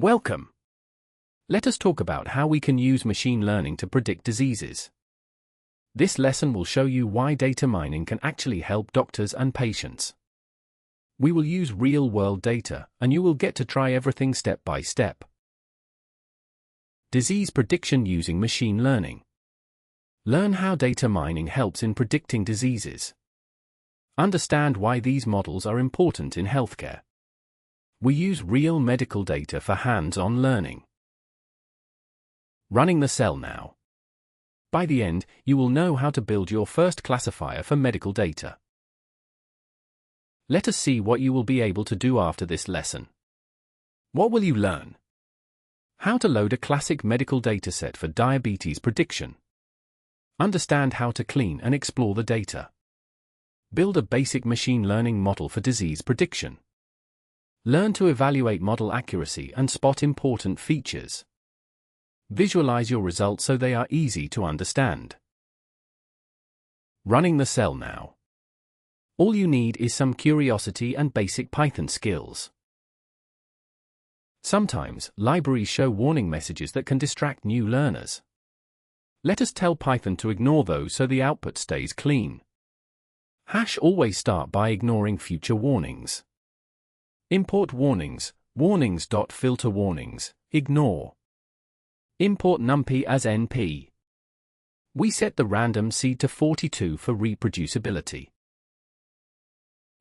Welcome. Let us talk about how we can use machine learning to predict diseases. This lesson will show you why data mining can actually help doctors and patients. We will use real-world data, and you will get to try everything step by step. Disease prediction using machine learning. Learn how data mining helps in predicting diseases. Understand why these models are important in healthcare. We use real medical data for hands-on learning. Running the cell now. By the end, you will know how to build your first classifier for medical data. Let us see what you will be able to do after this lesson. What will you learn? How to load a classic medical dataset for diabetes prediction. Understand how to clean and explore the data. Build a basic machine learning model for disease prediction. Learn to evaluate model accuracy and spot important features. Visualize your results so they are easy to understand. Running the cell now. All you need is some curiosity and basic Python skills. Sometimes, libraries show warning messages that can distract new learners. Let us tell Python to ignore those so the output stays clean. Always start by ignoring future warnings. Import warnings, warnings.filter warnings, ignore. Import numpy as np. We set the random seed to 42 for reproducibility.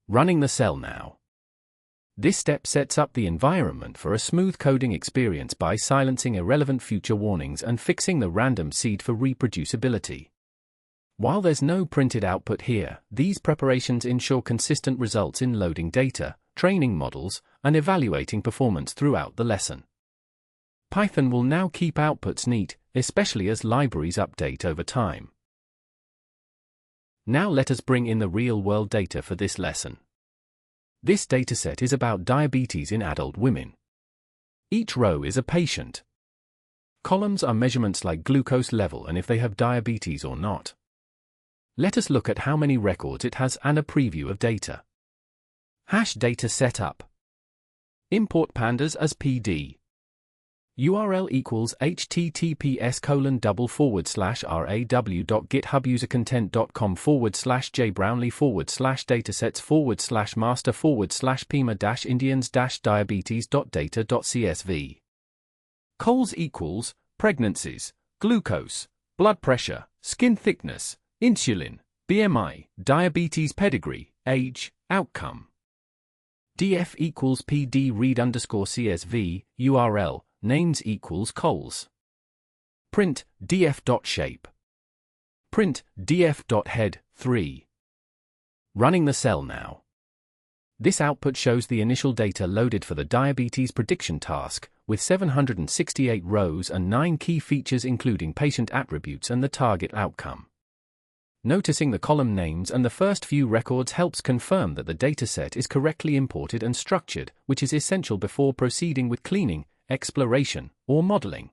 Running the cell now. This step sets up the environment for a smooth coding experience by silencing irrelevant future warnings and fixing the random seed for reproducibility. While there's no printed output here, these preparations ensure consistent results in loading data, training models, and evaluating performance throughout the lesson. Python will now keep outputs neat, especially as libraries update over time. Now let us bring in the real-world data for this lesson. This dataset is about diabetes in adult women. Each row is a patient. Columns are measurements like glucose level and if they have diabetes or not. Let us look at how many records it has and a preview of data. Data setup. Import pandas as PD. URL equals https://raw.github-content.com/jbrownlee/master/Pima-Indians-diabetes.data.csv. Cols equals pregnancies, glucose, blood pressure, skin thickness, insulin, BMI, diabetes pedigree, age, outcome. df equals pd read_csv, URL, names equals cols. Print df.shape. Print df.head 3. Running the cell now. This output shows the initial data loaded for the diabetes prediction task, with 768 rows and 9 key features including patient attributes and the target outcome. Noticing the column names and the first few records helps confirm that the dataset is correctly imported and structured, which is essential before proceeding with cleaning, exploration, or modeling.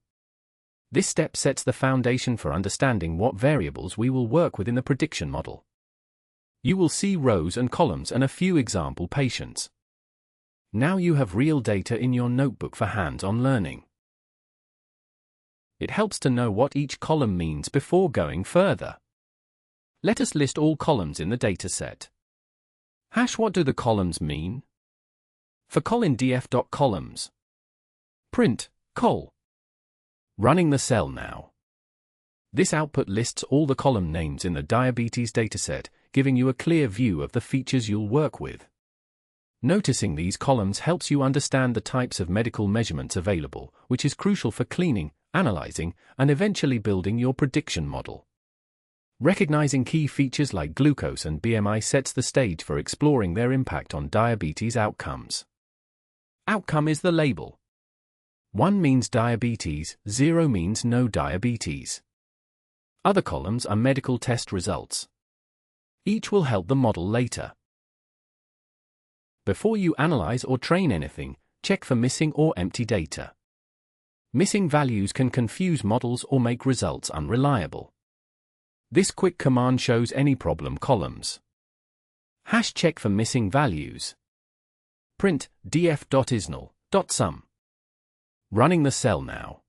This step sets the foundation for understanding what variables we will work with in the prediction model. You will see rows and columns and a few example patients. Now you have real data in your notebook for hands-on learning. It helps to know what each column means before going further. Let us list all columns in the dataset. What do the columns mean? For colin df.columns. Print, col. Running the cell now. This output lists all the column names in the diabetes dataset, giving you a clear view of the features you'll work with. Noticing these columns helps you understand the types of medical measurements available, which is crucial for cleaning, analyzing, and eventually building your prediction model. Recognizing key features like glucose and BMI sets the stage for exploring their impact on diabetes outcomes. Outcome is the label. 1 means diabetes, 0 means no diabetes. Other columns are medical test results. Each will help the model later. Before you analyze or train anything, check for missing or empty data. Missing values can confuse models or make results unreliable. This quick command shows any problem columns. #check for missing values. Print df.isnull.sum. Running the cell now.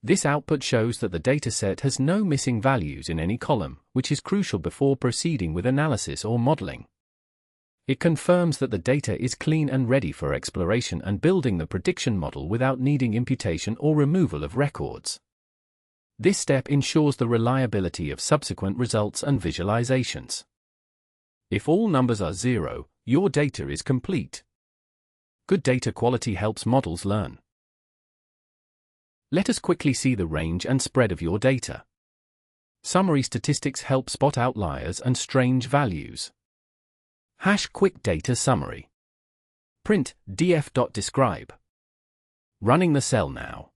This output shows that the dataset has no missing values in any column, which is crucial before proceeding with analysis or modeling. It confirms that the data is clean and ready for exploration and building the prediction model without needing imputation or removal of records. This step ensures the reliability of subsequent results and visualizations. If all numbers are 0, your data is complete. Good data quality helps models learn. Let us quickly see the range and spread of your data. Summary statistics help spot outliers and strange values. Quick data summary. Print df.describe. Running the cell now.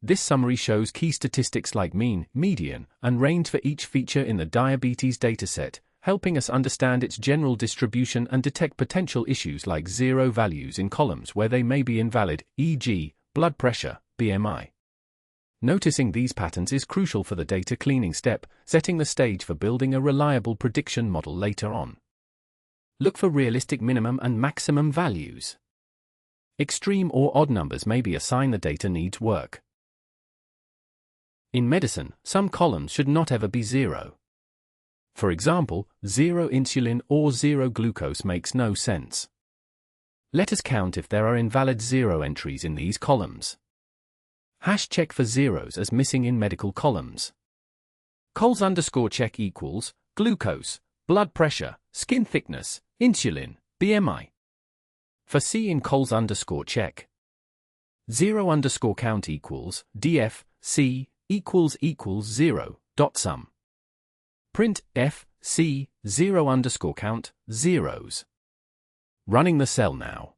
This summary shows key statistics like mean, median, and range for each feature in the diabetes dataset, helping us understand its general distribution and detect potential issues like zero values in columns where they may be invalid, e.g., blood pressure, BMI. Noticing these patterns is crucial for the data cleaning step, setting the stage for building a reliable prediction model later on. Look for realistic minimum and maximum values. Extreme or odd numbers may be a sign the data needs work. In medicine, some columns should not ever be 0. For example, 0 insulin or 0 glucose makes no sense. Let us count if there are invalid 0 entries in these columns. Check for zeros as missing in medical columns. Cols_check equals glucose, blood pressure, skin thickness, insulin, BMI. For C in cols_check. 0_count equals df c equals 0 dot sum. Print f c 0_count zeros. Running the cell now.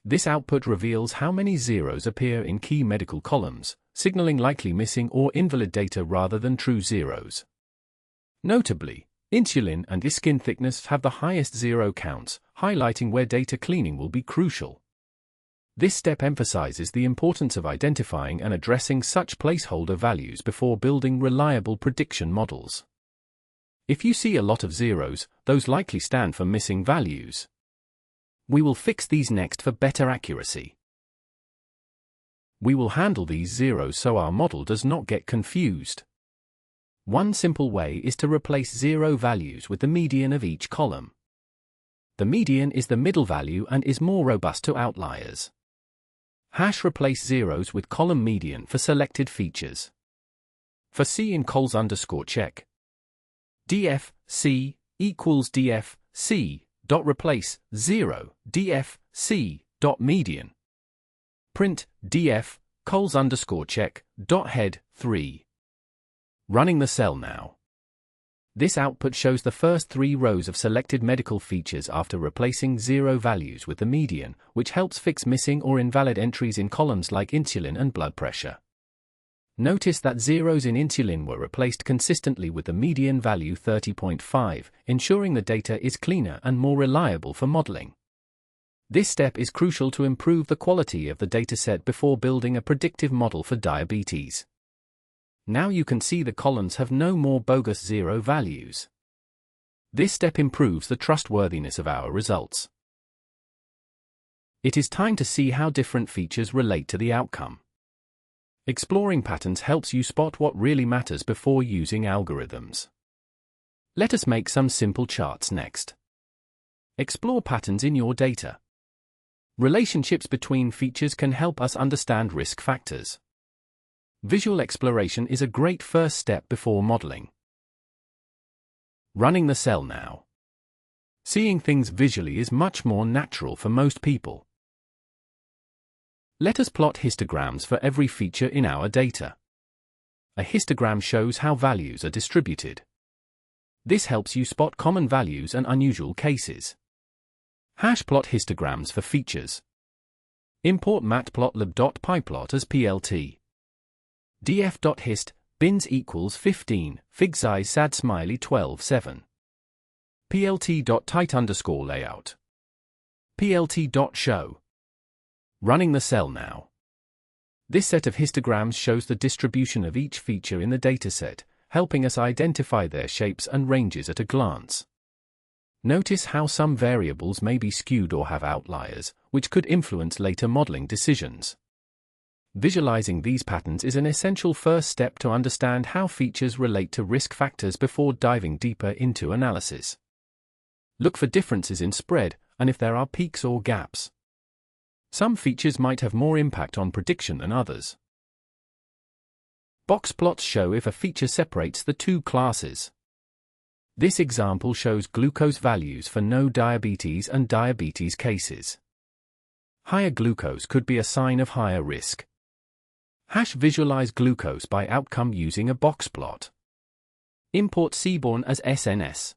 This output reveals how many zeros appear in key medical columns, signaling likely missing or invalid data rather than true zeros. Notably, insulin and skin thickness have the highest zero counts, highlighting where data cleaning will be crucial. This step emphasizes the importance of identifying and addressing such placeholder values before building reliable prediction models. If you see a lot of zeros, those likely stand for missing values. We will fix these next for better accuracy. We will handle these zeros so our model does not get confused. One simple way is to replace zero values with the median of each column. The median is the middle value and is more robust to outliers. Replace zeros with column median for selected features. For C in cols_check. df c equals df c dot replace 0 df c dot median. Print df cols_check dot head 3. Running the cell now. This output shows the first 3 rows of selected medical features after replacing 0 values with the median, which helps fix missing or invalid entries in columns like insulin and blood pressure. Notice that zeros in insulin were replaced consistently with the median value 30.5, ensuring the data is cleaner and more reliable for modeling. This step is crucial to improve the quality of the dataset before building a predictive model for diabetes. Now you can see the columns have no more bogus zero values. This step improves the trustworthiness of our results. It is time to see how different features relate to the outcome. Exploring patterns helps you spot what really matters before using algorithms. Let us make some simple charts next. Explore patterns in your data. Relationships between features can help us understand risk factors. Visual exploration is a great first step before modeling. Running the cell now. Seeing things visually is much more natural for most people. Let us plot histograms for every feature in our data. A histogram shows how values are distributed. This helps you spot common values and unusual cases. Plot histograms for features. Import matplotlib.pyplot as plt. df.hist bins equals 15 fig size sad smiley 12:7. plt.tight_layout. plt.show. Running the cell now. This set of histograms shows the distribution of each feature in the dataset, helping us identify their shapes and ranges at a glance. Notice how some variables may be skewed or have outliers, which could influence later modeling decisions. Visualizing these patterns is an essential first step to understand how features relate to risk factors before diving deeper into analysis. Look for differences in spread, and if there are peaks or gaps. Some features might have more impact on prediction than others. Box plots show if a feature separates the two classes. This example shows glucose values for no diabetes and diabetes cases. Higher glucose could be a sign of higher risk. Visualize glucose by outcome using a box plot. Import Seaborn as SNS.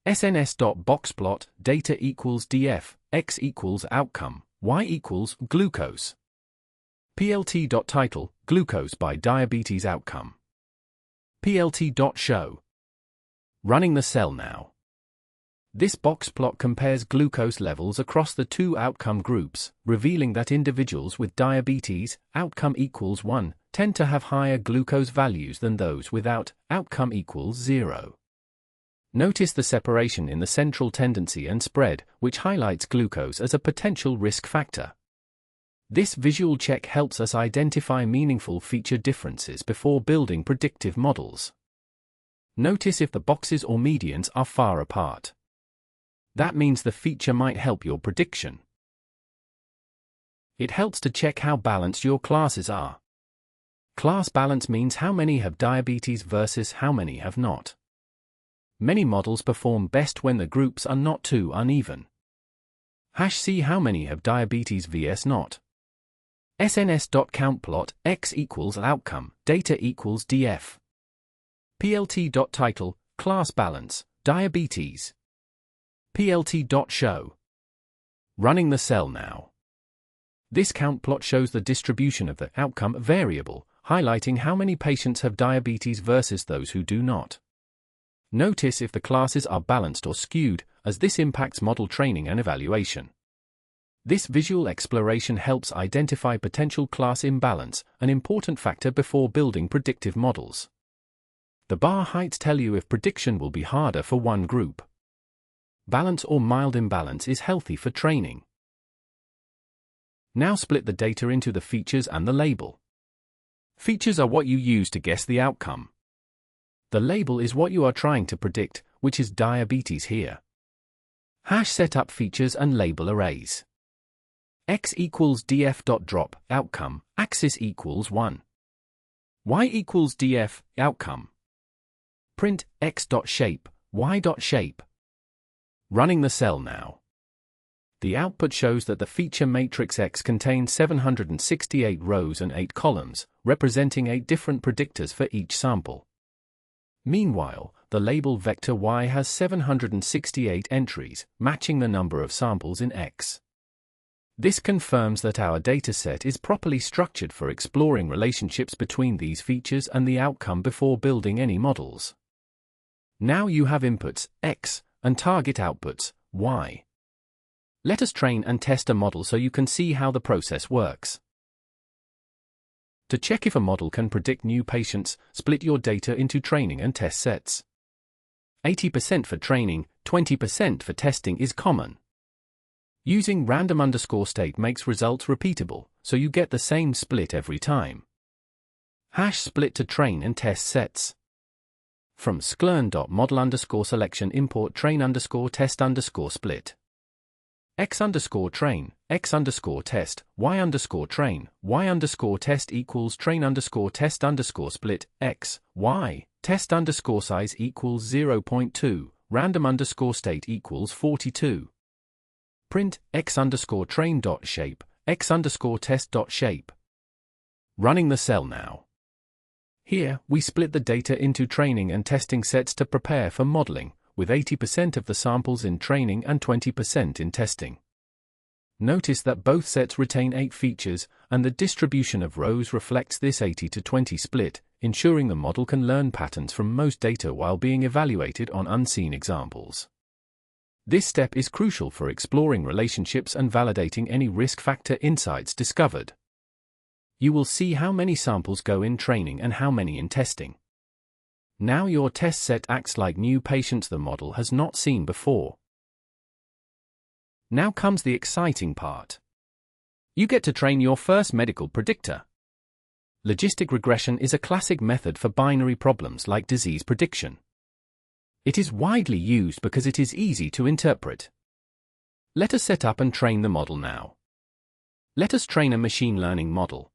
SNS.boxplot, data equals df, x equals outcome, y equals glucose. plt.title, glucose by diabetes outcome. plt.show. Running the cell now. This box plot compares glucose levels across the two outcome groups, revealing that individuals with diabetes, outcome equals 1, tend to have higher glucose values than those without, outcome equals 0. Notice the separation in the central tendency and spread, which highlights glucose as a potential risk factor. This visual check helps us identify meaningful feature differences before building predictive models. Notice if the boxes or medians are far apart. That means the feature might help your prediction. It helps to check how balanced your classes are. Class balance means how many have diabetes versus how many have not. Many models perform best when the groups are not too uneven. See how many have diabetes vs not. SNS.countplot, x equals outcome, data equals df. plt.title, class balance, diabetes. plt.show. Running the cell now. This count plot shows the distribution of the outcome variable, highlighting how many patients have diabetes versus those who do not. Notice if the classes are balanced or skewed, as this impacts model training and evaluation. This visual exploration helps identify potential class imbalance, an important factor before building predictive models. The bar heights tell you if prediction will be harder for one group. Balance or mild imbalance is healthy for training. Now split the data into the features and the label. Features are what you use to guess the outcome. The label is what you are trying to predict, which is diabetes here. Set up features and label arrays. X equals df.drop, outcome, axis equals 1. Y equals df, outcome. Print x.shape, y.shape. Running the cell now. The output shows that the feature matrix X contains 768 rows and 8 columns, representing 8 different predictors for each sample. Meanwhile, the label vector Y has 768 entries, matching the number of samples in X. This confirms that our dataset is properly structured for exploring relationships between these features and the outcome before building any models. Now you have inputs, X, and target outputs, Y. Let us train and test a model so you can see how the process works. To check if a model can predict new patients, split your data into training and test sets. 80% for training, 20% for testing is common. Using random_state makes results repeatable, so you get the same split every time. Split to train and test sets. From sklearn.model_selection import train_test_split. X_train, X_test, Y_train, Y_test equals train_test_split, X, Y, test_size equals 0.2, random_state equals 42. Print x_train.shape, x_test.shape. Running the cell now. Here, we split the data into training and testing sets to prepare for modeling, with 80% of the samples in training and 20% in testing. Notice that both sets retain 8 features, and the distribution of rows reflects this 80-20 split, ensuring the model can learn patterns from most data while being evaluated on unseen examples. This step is crucial for exploring relationships and validating any risk factor insights discovered. You will see how many samples go in training and how many in testing. Now your test set acts like new patients the model has not seen before. Now comes the exciting part. You get to train your first medical predictor. Logistic regression is a classic method for binary problems like disease prediction. It is widely used because it is easy to interpret. Let us set up and train the model now. Let us train a machine learning model.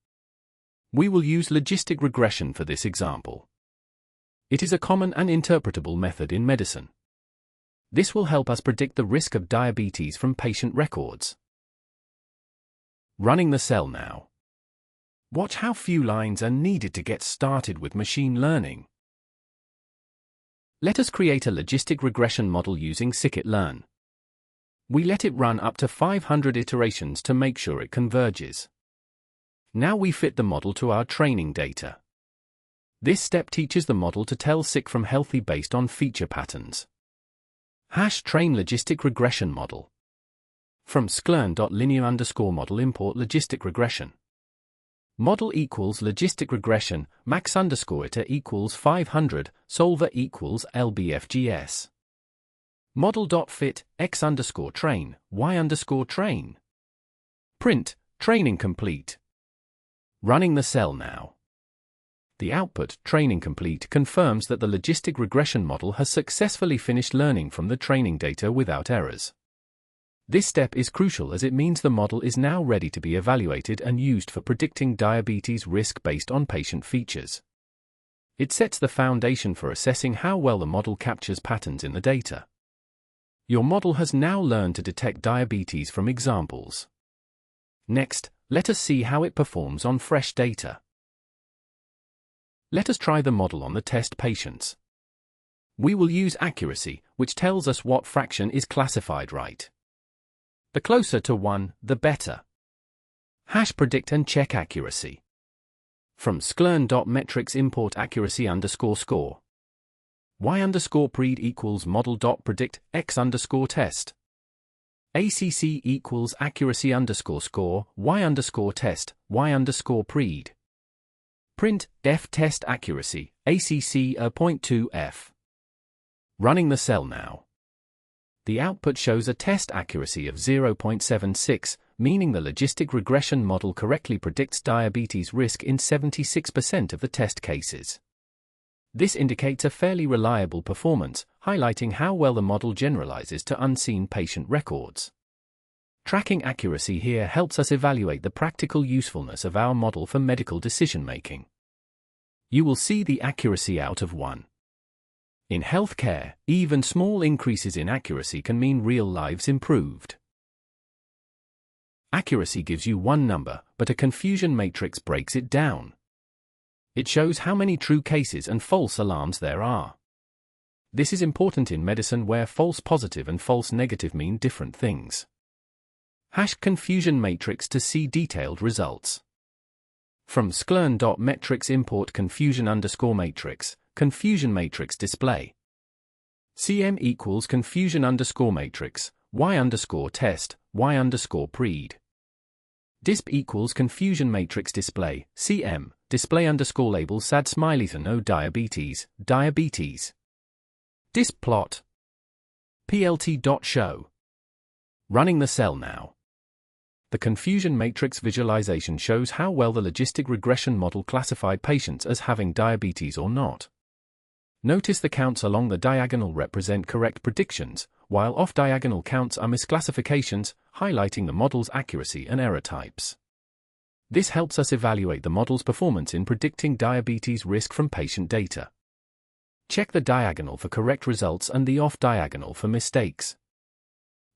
We will use logistic regression for this example. It is a common and interpretable method in medicine. This will help us predict the risk of diabetes from patient records. Running the cell now. Watch how few lines are needed to get started with machine learning. Let us create a logistic regression model using scikit-learn. We let it run up to 500 iterations to make sure it converges. Now we fit the model to our training data. This step teaches the model to tell sick from healthy based on feature patterns. #train logistic regression model. From scikit-learn.linear_model import logistic regression. Model equals logistic regression, max_iter equals 500, solver equals lbfgs. Model.fit, x_train, y_train. Print, training complete. Running the cell now. The output, training complete, confirms that the logistic regression model has successfully finished learning from the training data without errors. This step is crucial as it means the model is now ready to be evaluated and used for predicting diabetes risk based on patient features. It sets the foundation for assessing how well the model captures patterns in the data. Your model has now learned to detect diabetes from examples. Next, let us see how it performs on fresh data. Let us try the model on the test patients. We will use accuracy, which tells us what fraction is classified right. The closer to 1, the better. #predict and check accuracy. From scikit-learn.metrics import accuracy_score. y_pred equals model.predict x_test. ACC equals accuracy_score y_test y_pred. Print f test accuracy ACC 0.2f. Running the cell now. The output shows a test accuracy of 0.76, meaning the logistic regression model correctly predicts diabetes risk in 76% of the test cases. This indicates a fairly reliable performance, highlighting how well the model generalizes to unseen patient records. Tracking accuracy here helps us evaluate the practical usefulness of our model for medical decision-making. You will see the accuracy out of 1. In healthcare, even small increases in accuracy can mean real lives improved. Accuracy gives you one number, but a confusion matrix breaks it down. It shows how many true cases and false alarms there are. This is important in medicine where false positive and false negative mean different things. #confusion matrix to see detailed results. From scikit-learn.metrics import confusion_matrix, confusion matrix display. CM equals confusion_matrix, y_test, y_pred. Disp equals confusion matrix display, CM, display_label sad smiley no diabetes, diabetes. Disp plot. plt.show. Running the cell now. The confusion matrix visualization shows how well the logistic regression model classified patients as having diabetes or not. Notice the counts along the diagonal represent correct predictions, while off-diagonal counts are misclassifications, highlighting the model's accuracy and error types. This helps us evaluate the model's performance in predicting diabetes risk from patient data. Check the diagonal for correct results and the off-diagonal for mistakes.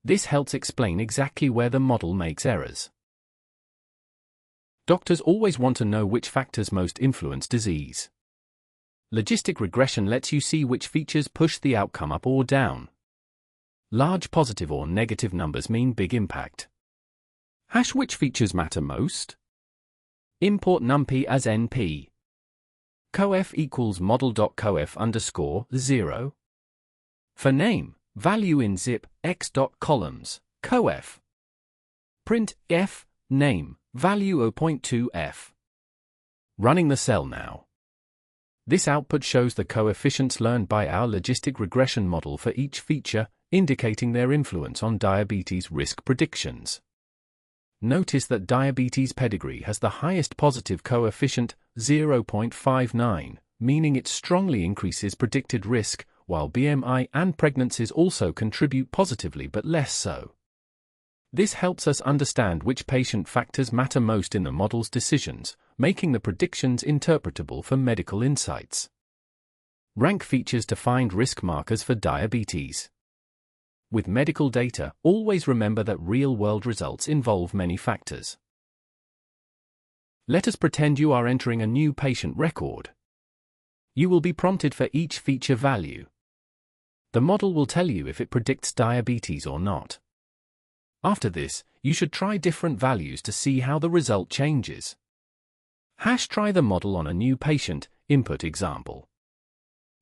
This helps explain exactly where the model makes errors. Doctors always want to know which factors most influence disease. Logistic regression lets you see which features push the outcome up or down. Large positive or negative numbers mean big impact. Which features matter most? Import numpy as np. coef equals model.coef_0. For name, value in zip, x.columns, coef. Print f, name, value 0.2f. Running the cell now. This output shows the coefficients learned by our logistic regression model for each feature, indicating their influence on diabetes risk predictions. Notice that diabetes pedigree has the highest positive coefficient, 0.59, meaning it strongly increases predicted risk, while BMI and pregnancies also contribute positively but less so. This helps us understand which patient factors matter most in the model's decisions, making the predictions interpretable for medical insights. Rank features to find risk markers for diabetes. With medical data, always remember that real-world results involve many factors. Let us pretend you are entering a new patient record. You will be prompted for each feature value. The model will tell you if it predicts diabetes or not. After this, you should try different values to see how the result changes. Try the model on a new patient, input example.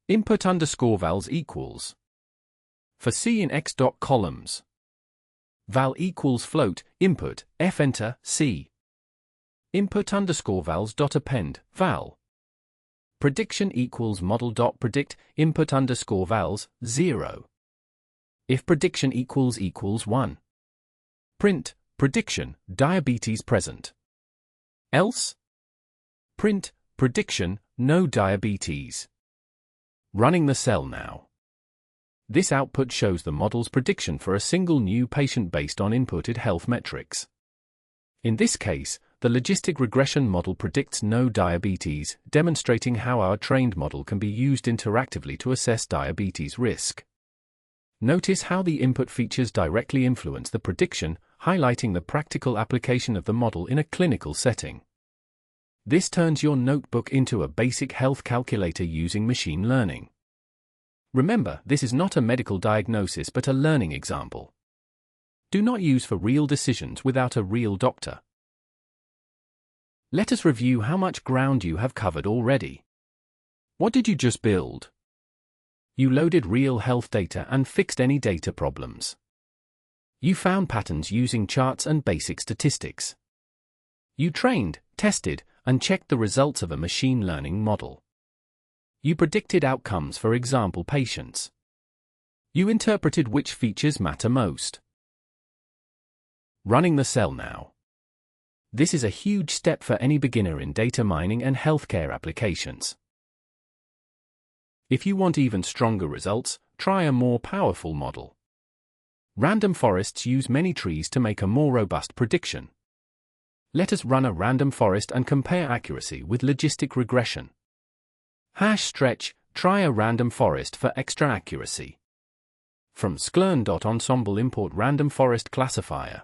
Input_vals equals. For C in X dot columns. Val equals float, input, F enter, C. Input_vals dot append, val. Prediction equals model dot predict, input_vals, 0. If prediction equals 1. Print, prediction, diabetes present. Else? Print, prediction, no diabetes. Running the cell now. This output shows the model's prediction for a single new patient based on inputted health metrics. In this case, the logistic regression model predicts no diabetes, demonstrating how our trained model can be used interactively to assess diabetes risk. Notice how the input features directly influence the prediction, highlighting the practical application of the model in a clinical setting. This turns your notebook into a basic health calculator using machine learning. Remember, this is not a medical diagnosis but a learning example. Do not use for real decisions without a real doctor. Let us review how much ground you have covered already. What did you just build? You loaded real health data and fixed any data problems. You found patterns using charts and basic statistics. You trained, tested, and checked the results of a machine learning model. You predicted outcomes for example patients. You interpreted which features matter most. Running the cell now. This is a huge step for any beginner in data mining and healthcare applications. If you want even stronger results, try a more powerful model. Random forests use many trees to make a more robust prediction. Let us run a random forest and compare accuracy with logistic regression. Stretch, try a random forest for extra accuracy. From sklern.ensemble import random forest classifier.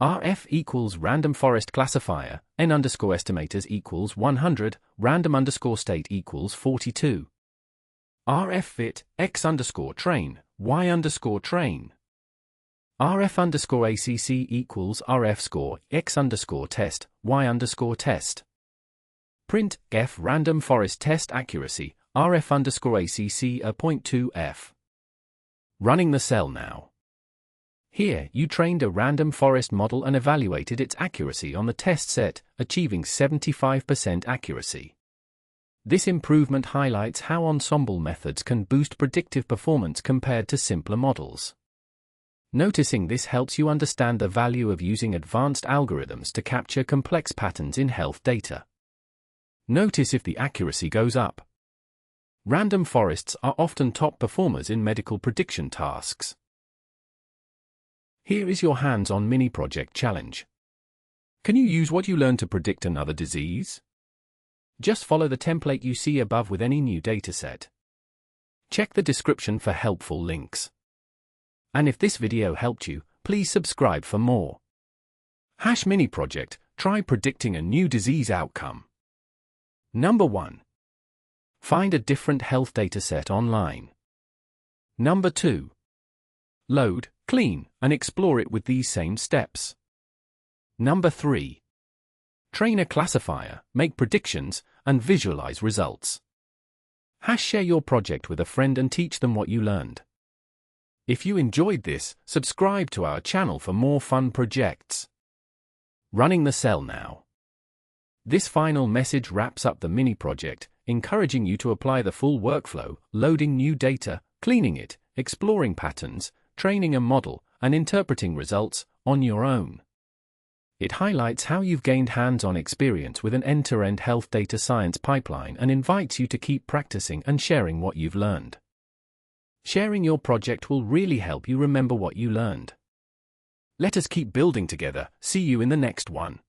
RF equals random forest classifier, n_estimators equals 100, random_state equals 42. RF fit, x_train, y_train. RF_ACC equals RF score, x_test, y_test. Print, F random forest test accuracy, RF_ACC a 0.2 F. Running the cell now. Here, you trained a random forest model and evaluated its accuracy on the test set, achieving 75% accuracy. This improvement highlights how ensemble methods can boost predictive performance compared to simpler models. Noticing this helps you understand the value of using advanced algorithms to capture complex patterns in health data. Notice if the accuracy goes up. Random forests are often top performers in medical prediction tasks. Here is your hands-on mini-project challenge. Can you use what you learned to predict another disease? Just follow the template you see above with any new dataset. Check the description for helpful links. And if this video helped you, please subscribe for more. Mini project, try predicting a new disease outcome. Number 1. Find a different health dataset online. Number 2. Load, clean, and explore it with these same steps. Number 3. Train a classifier, make predictions, and visualize results. Share your project with a friend and teach them what you learned. If you enjoyed this, subscribe to our channel for more fun projects. Running the cell now. This final message wraps up the mini project, encouraging you to apply the full workflow, loading new data, cleaning it, exploring patterns, training a model, and interpreting results on your own. It highlights how you've gained hands-on experience with an end-to-end health data science pipeline and invites you to keep practicing and sharing what you've learned. Sharing your project will really help you remember what you learned. Let us keep building together. See you in the next one.